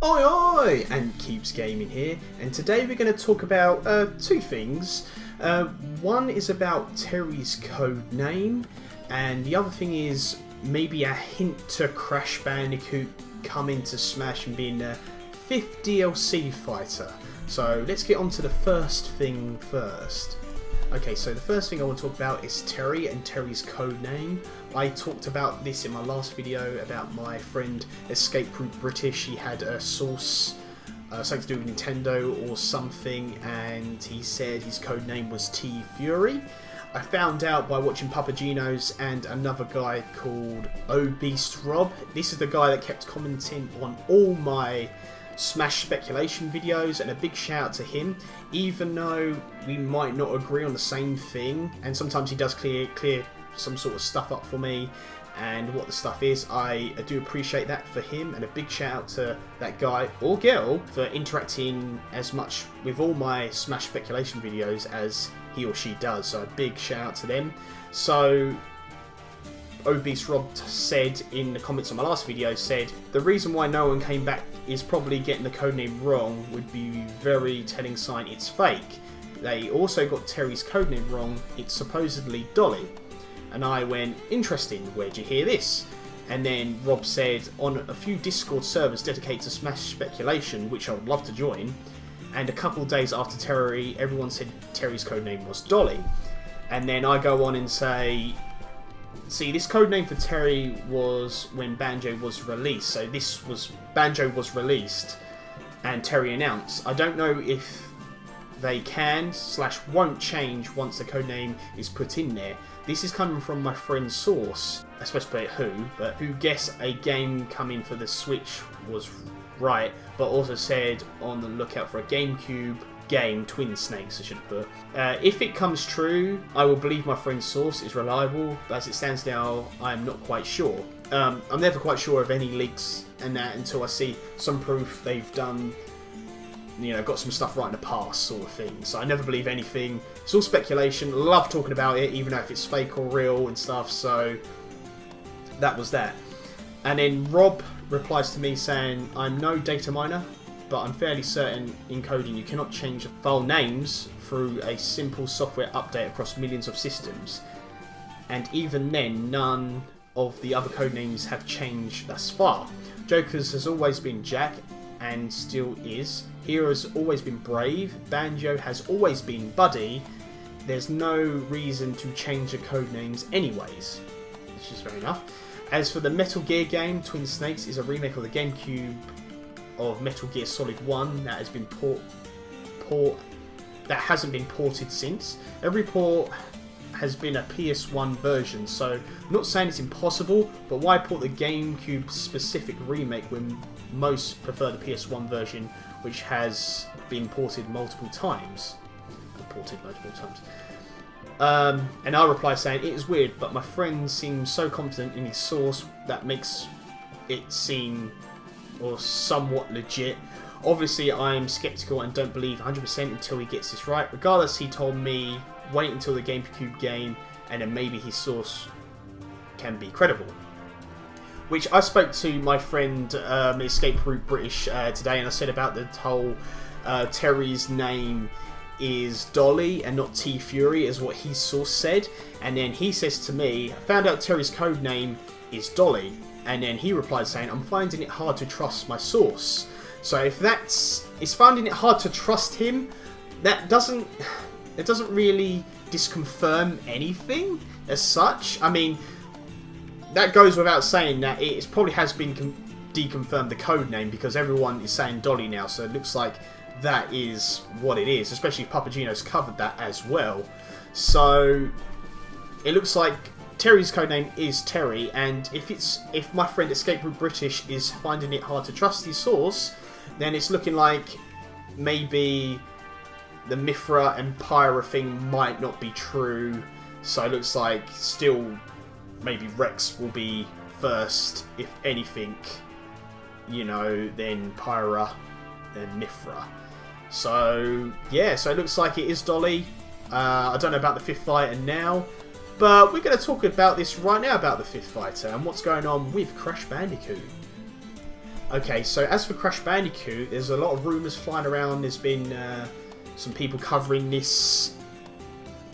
Oi oi! And Keeps Gaming here, and today we're going to talk about two things. One is about Terry's code name, and the other thing is maybe a hint to Crash Bandicoot coming to Smash and being the 5th DLC fighter. So let's get on to the first thing first. Okay, so the first thing I want to talk about is Terry and Terry's code name. I talked about this in my last video about my friend Escape Route British. He had a source, something to do with Nintendo or something, and he said his code name was T Fury. I found out by watching Papagino's and another guy called Obese Rob. This is the guy that kept commenting on all my Smash speculation videos, and a big shout out to him. Even though we might not agree on the same thing, and sometimes he does clear some sort of stuff up for me and what the stuff is, I do appreciate that for him, and a big shout out to that guy or girl for interacting as much with all my Smash speculation videos as he or she does, so a big shout out to them. So Obese Rob said in the comments on my last video, said the reason why no one came back is probably getting the codename wrong would be very telling sign it's fake. They also got Terry's codename wrong, it's supposedly Dolly. And I went, interesting, where'd you hear this? And then Rob said, on a few Discord servers dedicated to Smash speculation, which I would love to join, and a couple of days after Terry, everyone said Terry's codename was Dolly. And then I go on and say, see, this codename for Terry was when Banjo was released. So this was, Banjo was released and Terry announced. I don't know if they can / won't change once the codename is put in there. This is coming from my friend's source, I specify who, but who guessed a game coming for the Switch was right, but also said on the lookout for a GameCube game, Twin Snakes I should put. If it comes true, I will believe my friend's source is reliable, but as it stands now, I'm not quite sure. I'm never quite sure of any leaks and that until I see some proof they've done, you know, got some stuff right in the past sort of thing. So I never believe anything. It's all speculation. Love talking about it, even though if it's fake or real and stuff. So that was that. And then Rob replies to me saying, I'm no data miner, but I'm fairly certain in coding you cannot change file names through a simple software update across millions of systems. And even then, none of the other codenames have changed thus far. Joker's has always been Jack, and still is. Hero's always been Brave. Banjo has always been Buddy. There's no reason to change the codenames anyways, which is fair enough. As for the Metal Gear game, Twin Snakes is a remake of the GameCube of Metal Gear Solid 1 that has been that hasn't been ported since. Every port has been a PS1 version, so I'm not saying it's impossible, but why port the GameCube specific remake when most prefer the PS1 version, which has been ported multiple times. And I reply saying, it is weird, but my friend seems so confident in his source that makes it seem or somewhat legit. Obviously, I'm skeptical and don't believe 100% until he gets this right. Regardless, he told me wait until the GameCube game and then maybe his source can be credible. Which I spoke to my friend Escape Route British today, and I said about the whole Terry's name is Dolly and not T Fury, is what his source said. And then he says to me, I found out Terry's code name is Dolly. And then he replied saying, I'm finding it hard to trust my source. So if it's finding it hard to trust him, it doesn't really disconfirm anything as such. I mean, that goes without saying that it probably has been deconfirmed, the code name, because everyone is saying Dolly now, so it looks like that is what it is, especially if Papagino's covered that as well. So it looks like Terry's codename is Terry, and if my friend Escape Route British is finding it hard to trust his source, then it's looking like maybe the Mithra and Pyra thing might not be true. So it looks like still maybe Rex will be first, if anything, you know, then Pyra, then Mithra. So yeah, so it looks like it is Dolly. I don't know about the 5th fighter now, but we're going to talk about this right now, about the 5th fighter and what's going on with Crash Bandicoot. Okay, so as for Crash Bandicoot, there's a lot of rumours flying around. There's been some people covering this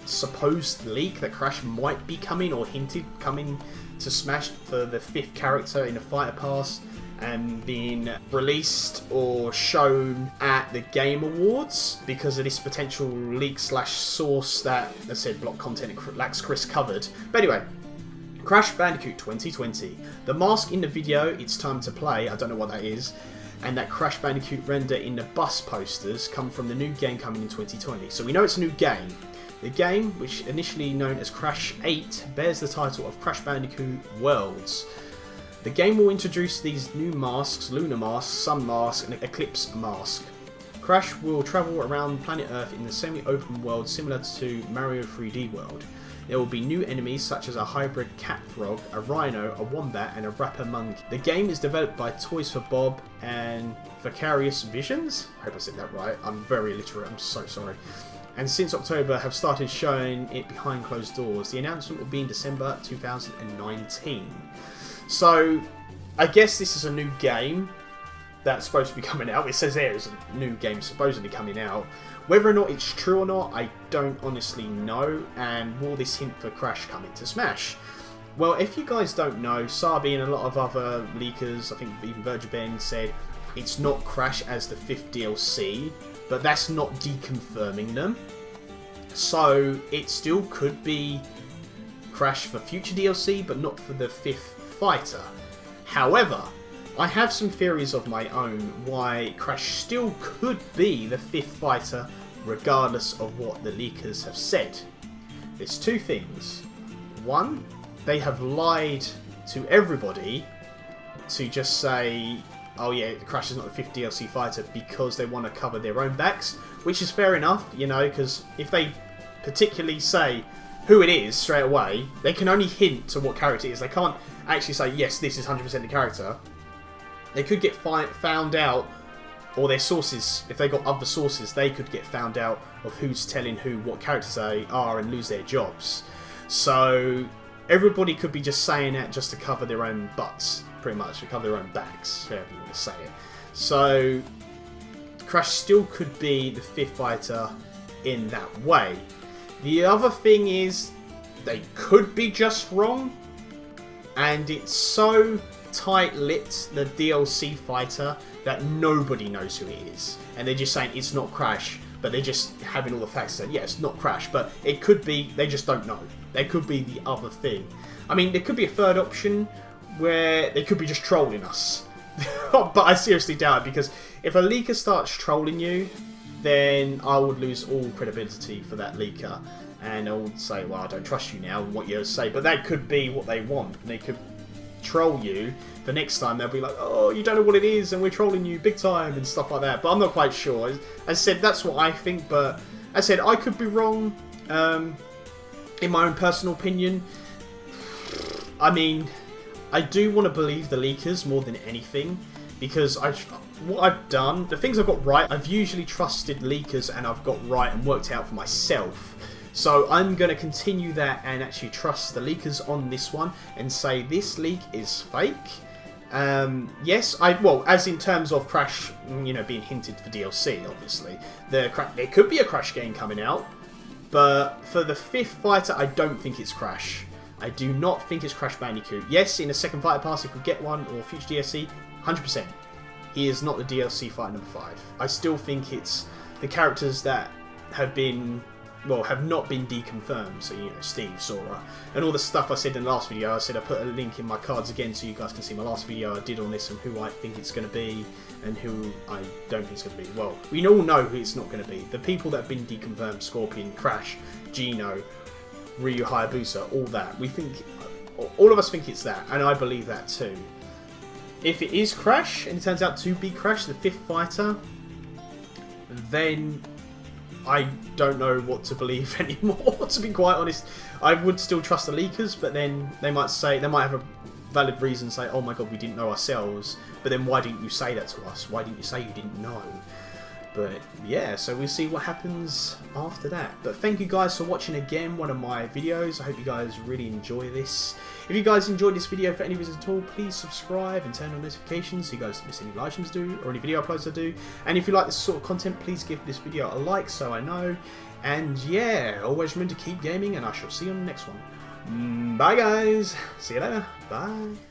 supposed leak that Crash might be coming, or hinted coming to Smash for the 5th character in the Fighter Pass, and being released or shown at the Game Awards because of this potential leak / source that, as I said, block content lacks Chris covered. But anyway, Crash Bandicoot 2020. The mask in the video, It's Time to Play, I don't know what that is, and that Crash Bandicoot render in the bus posters come from the new game coming in 2020. So we know it's a new game. The game, which initially known as Crash 8, bears the title of Crash Bandicoot Worlds. The game will introduce these new masks: Lunar Mask, Sun Mask, and Eclipse Mask. Crash will travel around planet Earth in a semi-open world similar to Mario 3D World. There will be new enemies such as a hybrid cat frog, a rhino, a wombat, and a rapper monkey. The game is developed by Toys for Bob and Vicarious Visions. I hope I said that right. I'm very illiterate, I'm so sorry. And since October have started showing it behind closed doors. The announcement will be in December 2019. So, I guess this is a new game that's supposed to be coming out. It says there is a new game supposedly coming out. Whether or not it's true or not, I don't honestly know. And will this hint for Crash coming to Smash? Well, if you guys don't know, Sabi and a lot of other leakers, I think even Virgil Ben, said it's not Crash as the 5th DLC, but that's not deconfirming them. So it still could be Crash for future DLC, but not for the 5th fighter. However, I have some theories of my own why Crash still could be the 5th fighter regardless of what the leakers have said. There's two things. One, they have lied to everybody to just say, oh yeah, Crash is not the 5th DLC fighter because they want to cover their own backs, which is fair enough, you know, because if they particularly say who it is straight away, they can only hint to what character it is. They can't actually say, yes, this is 100% the character. They could get found out, or their sources, if they got other sources, they could get found out of who's telling who what characters they are and lose their jobs. So everybody could be just saying that just to cover their own butts, pretty much, to cover their own backs, however you want to say it. So Crash still could be the 5th fighter in that way. The other thing is, they could be just wrong, and it's so tight-lipped, the DLC fighter, that nobody knows who he is. And they're just saying it's not Crash, but they're just having all the facts saying, yeah, it's not Crash, but it could be, they just don't know. They could be the other thing. I mean, there could be a third option where they could be just trolling us. But I seriously doubt it, because if a leaker starts trolling you, then I would lose all credibility for that leaker. And I would say, well, I don't trust you now and what you say. But that could be what they want. They could troll you. The next time they'll be like, oh, you don't know what it is and we're trolling you big time and stuff like that. But I'm not quite sure. As I said, that's what I think. But as I said, I could be wrong. In my own personal opinion, I mean, I do want to believe the leakers more than anything. Because what I've done, the things I've got right, I've usually trusted leakers and I've got right and worked out for myself. So I'm going to continue that and actually trust the leakers on this one and say this leak is fake. Yes, well, as in terms of Crash, you know, being hinted for DLC, obviously. There could be a Crash game coming out, but for the 5th fighter, I don't think it's Crash. I do not think it's Crash Bandicoot. Yes, in a second fighter pass, if we get one, or future DLC, 100%. He is not the DLC fighter number 5. I still think it's the characters that have been, well, have not been deconfirmed. So, you know, Steve, Sora, and all the stuff I said in the last video. I said I put a link in my cards again so you guys can see my last video I did on this and who I think it's going to be and who I don't think it's going to be. Well, we all know who it's not going to be. The people that have been deconfirmed: Scorpion, Crash, Gino, Ryu Hayabusa, all that. We think, all of us think it's that, and I believe that too. If it is Crash, and it turns out to be Crash, the 5th fighter, then I don't know what to believe anymore, to be quite honest. I would still trust the leakers, but then they might have a valid reason, say, oh my god, we didn't know ourselves, but then why didn't you say that to us? Why didn't you say you didn't know? But yeah, so we'll see what happens after that. But thank you guys for watching again one of my videos. I hope you guys really enjoy this. If you guys enjoyed this video for any reason at all, please subscribe and turn on notifications so you guys don't miss any live streams I do or any video uploads I do. And if you like this sort of content, please give this video a like so I know. And yeah, always remember to keep gaming, and I shall see you on the next one. Bye guys. See you later. Bye.